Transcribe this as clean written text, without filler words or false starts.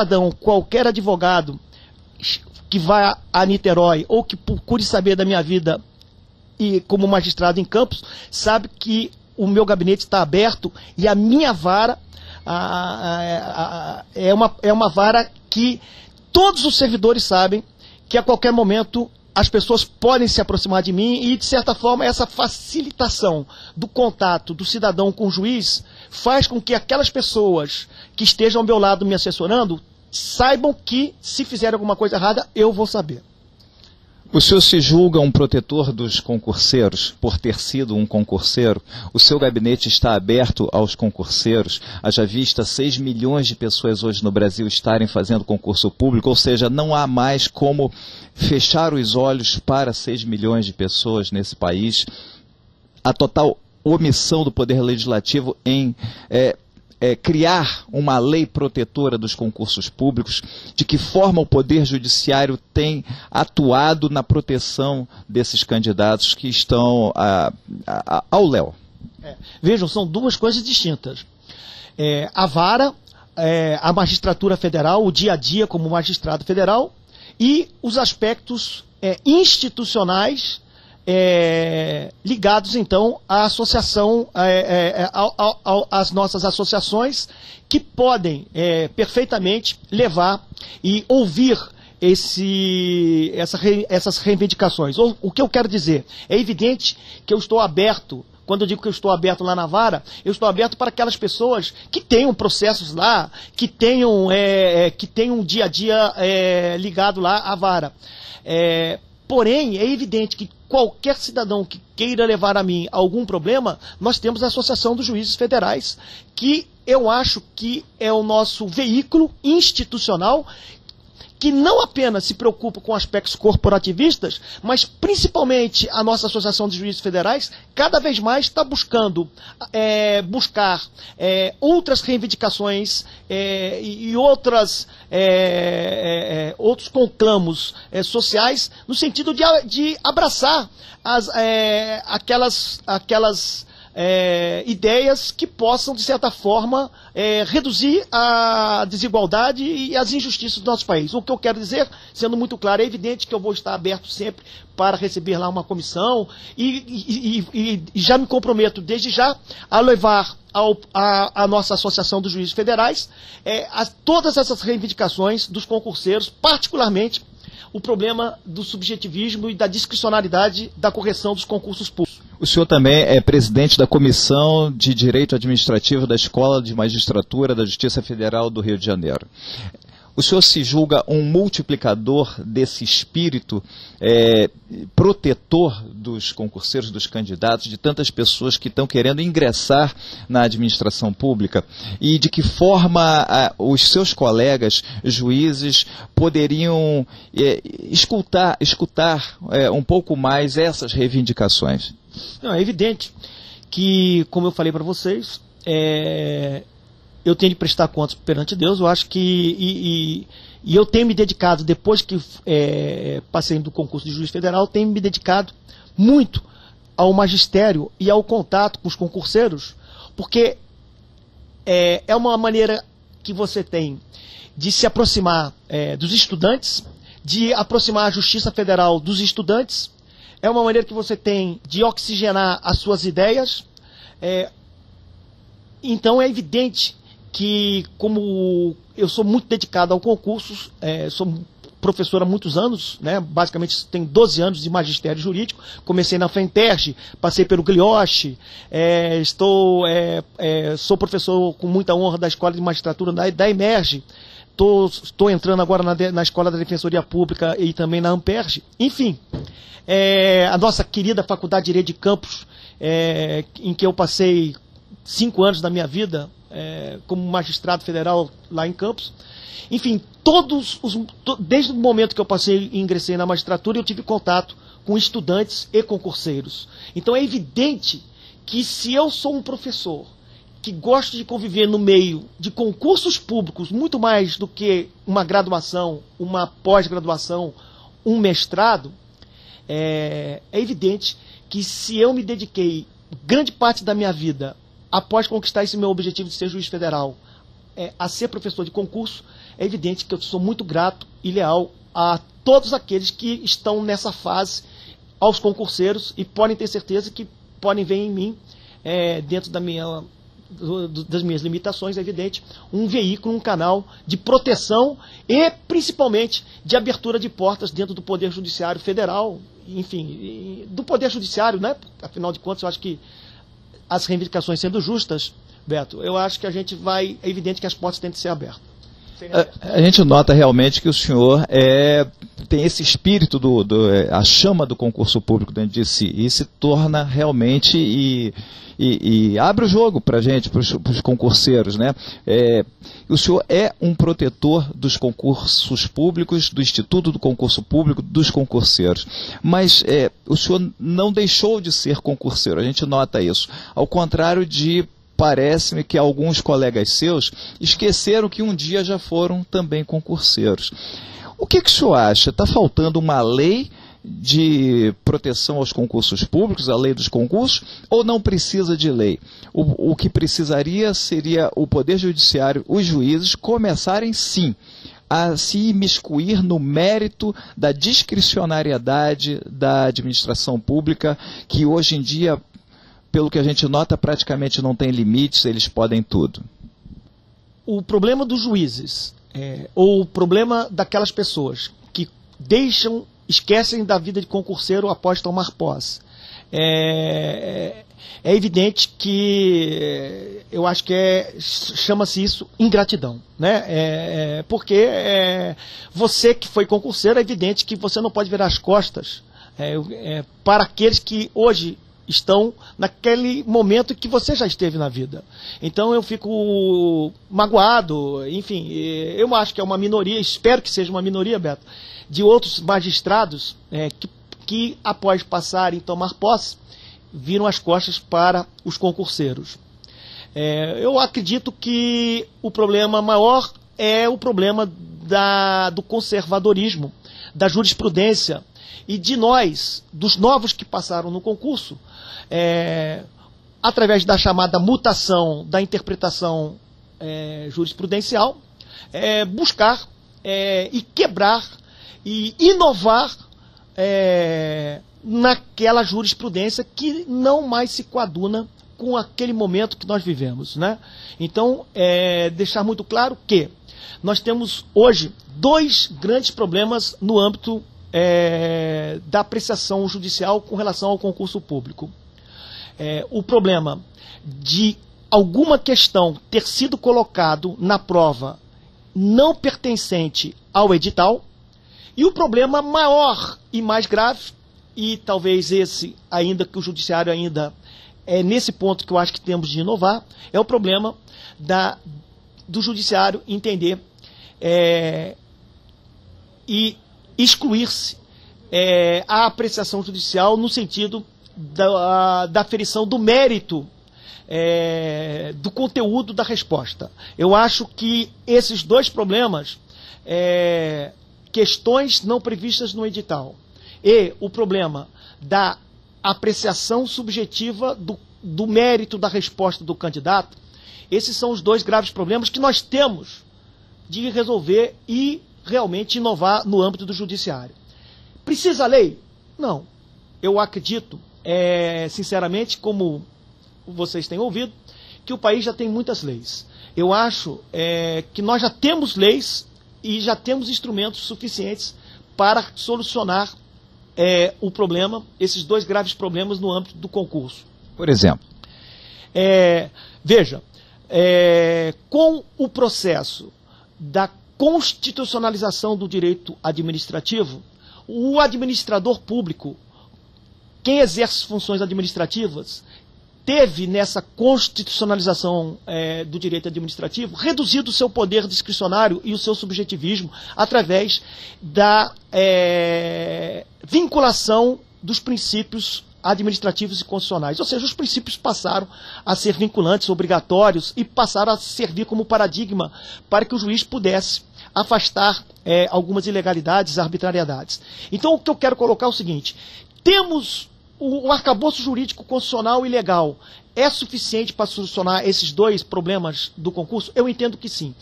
cidadão, qualquer advogado que vá a Niterói ou que procure saber da minha vida e como magistrado em Campos, sabe que o meu gabinete está aberto e a minha vara é uma vara que todos os servidores sabem que a qualquer momento as pessoas podem se aproximar de mim e, de certa forma, essa facilitação do contato do cidadão com o juiz faz com que aquelas pessoas que estejam ao meu lado me assessorando saibam que, se fizerem alguma coisa errada, eu vou saber. O senhor se julga um protetor dos concurseiros por ter sido um concurseiro? O seu gabinete está aberto aos concurseiros? Haja vista 6 milhões de pessoas hoje no Brasil estarem fazendo concurso público, ou seja, não há mais como fechar os olhos para 6 milhões de pessoas nesse país. A total omissão do Poder Legislativo em criar uma lei protetora dos concursos públicos, de que forma o Poder Judiciário tem atuado na proteção desses candidatos que estão ao léu. Vejam, são duas coisas distintas. A vara, a magistratura federal, o dia a dia como magistrado federal e os aspectos institucionais ligados então à associação, às nossas associações, que podem perfeitamente levar e ouvir essas reivindicações. O que eu quero dizer? É evidente que eu estou aberto. Quando eu digo que eu estou aberto lá na vara, eu estou aberto para aquelas pessoas que tenham processos lá, que tenham um dia a dia ligado lá à vara. Porém, é evidente que qualquer cidadão que queira levar a mim algum problema, nós temos a Associação dos Juízes Federais, que eu acho que é o nosso veículo institucional, que não apenas se preocupa com aspectos corporativistas, mas principalmente a nossa Associação de Juízes Federais cada vez mais está buscando buscar outras reivindicações e outros conclamos sociais, no sentido de abraçar aquelas ideias que possam, de certa forma, reduzir a desigualdade e as injustiças do nosso país. O que eu quero dizer, sendo muito claro, é evidente que eu vou estar aberto sempre para receber lá uma comissão e já me comprometo desde já a levar a nossa Associação dos Juízes Federais todas essas reivindicações dos concurseiros, particularmente o problema do subjetivismo e da discricionariedade da correção dos concursos públicos. O senhor também é presidente da Comissão de Direito Administrativo da Escola de Magistratura da Justiça Federal do Rio de Janeiro. O senhor se julga um multiplicador desse espírito protetor dos concurseiros, dos candidatos, de tantas pessoas que estão querendo ingressar na administração pública? E de que forma os seus colegas juízes poderiam escutar um pouco mais essas reivindicações? Não, é evidente que, como eu falei para vocês, eu tenho de prestar contas perante Deus. Eu acho que e eu tenho me dedicado, depois que passei do concurso de juiz federal, tenho me dedicado muito ao magistério e ao contato com os concurseiros, porque é uma maneira que você tem de se aproximar dos estudantes, de aproximar a Justiça Federal dos estudantes. É uma maneira que você tem de oxigenar as suas ideias. Então é evidente que, como eu sou muito dedicado ao concurso, sou professor há muitos anos, né? Basicamente tenho 12 anos de magistério jurídico, comecei na FENTERG, passei pelo Glioche, sou professor com muita honra da Escola de Magistratura da EMERGE, estou entrando agora na Escola da Defensoria Pública e também na AMPERGE. Enfim, a nossa querida Faculdade de Direito de Campos, em que eu passei 5 anos da minha vida como magistrado federal lá em Campos. Enfim, desde o momento que eu passei e ingressei na magistratura, eu tive contato com estudantes e concurseiros. Então é evidente que, se eu sou um professor que gosto de conviver no meio de concursos públicos muito mais do que uma graduação, uma pós-graduação, um mestrado, é evidente que, se eu me dediquei grande parte da minha vida, após conquistar esse meu objetivo de ser juiz federal, a ser professor de concurso, é evidente que eu sou muito grato e leal a todos aqueles que estão nessa fase, aos concurseiros, e podem ter certeza que podem ver em mim, dentro das minhas limitações, é evidente, um veículo, um canal de proteção e, principalmente, de abertura de portas dentro do Poder Judiciário Federal, enfim, do Poder Judiciário, né? Afinal de contas, eu acho que as reivindicações sendo justas, Beto, eu acho que a gente vai, é evidente que as portas têm que ser abertas. A gente nota realmente que o senhor tem esse espírito, a chama do concurso público dentro de si, e se torna realmente e abre o jogo para a gente, para os concurseiros, né? O senhor é um protetor dos concursos públicos, do Instituto do Concurso Público, dos concurseiros, mas o senhor não deixou de ser concurseiro, a gente nota isso, ao contrário de... Parece-me que alguns colegas seus esqueceram que um dia já foram também concurseiros. O que o senhor acha? Está faltando uma lei de proteção aos concursos públicos, a lei dos concursos, ou não precisa de lei? O que precisaria seria o Poder Judiciário, os juízes, começarem sim a se imiscuir no mérito da discricionariedade da administração pública, que hoje em dia, pelo que a gente nota, praticamente não tem limites, eles podem tudo. O problema dos juízes, ou o problema daquelas pessoas que esquecem da vida de concurseiro após tomar posse, é evidente que eu acho que chama-se isso ingratidão, né? Porque você que foi concurseiro, é evidente que você não pode virar as costas para aqueles que hoje estão naquele momento que você já esteve na vida. Então eu fico magoado, enfim, eu acho que é uma minoria, espero que seja uma minoria, Beto, de outros magistrados que após passarem e tomar posse, viram as costas para os concurseiros. Eu acredito que o problema maior é o problema do conservadorismo, da jurisprudência, e de nós, dos novos que passaram no concurso, através da chamada mutação da interpretação jurisprudencial, buscar e quebrar e inovar naquela jurisprudência que não mais se coaduna com aquele momento que nós vivemos, né? Então, deixar muito claro que nós temos hoje dois grandes problemas no âmbito da apreciação judicial com relação ao concurso público. O problema de alguma questão ter sido colocado na prova não pertencente ao edital, e o problema maior e mais grave, e talvez esse ainda que o judiciário ainda nesse ponto que eu acho que temos de inovar, é o problema do judiciário entender e excluir-se a apreciação judicial no sentido da aferição do mérito do conteúdo da resposta. Eu acho que esses dois problemas, questões não previstas no edital e o problema da apreciação subjetiva do mérito da resposta do candidato, esses são os dois graves problemas que nós temos de resolver e realmente inovar no âmbito do judiciário. Precisa lei? Não. Eu acredito, sinceramente, como vocês têm ouvido, que o país já tem muitas leis. Eu acho que nós já temos leis e já temos instrumentos suficientes para solucionar o problema, esses dois graves problemas no âmbito do concurso. Por exemplo? Veja, com o processo da constitucionalização do direito administrativo, o administrador público, quem exerce funções administrativas, teve nessa constitucionalização do direito administrativo reduzido o seu poder discricionário e o seu subjetivismo através da vinculação dos princípios administrativos e constitucionais. Ou seja, os princípios passaram a ser vinculantes, obrigatórios, e passaram a servir como paradigma para que o juiz pudesse afastar algumas ilegalidades, arbitrariedades. Então, o que eu quero colocar é o seguinte: temos o arcabouço jurídico constitucional e legal é suficiente para solucionar esses dois problemas do concurso? Eu entendo que sim.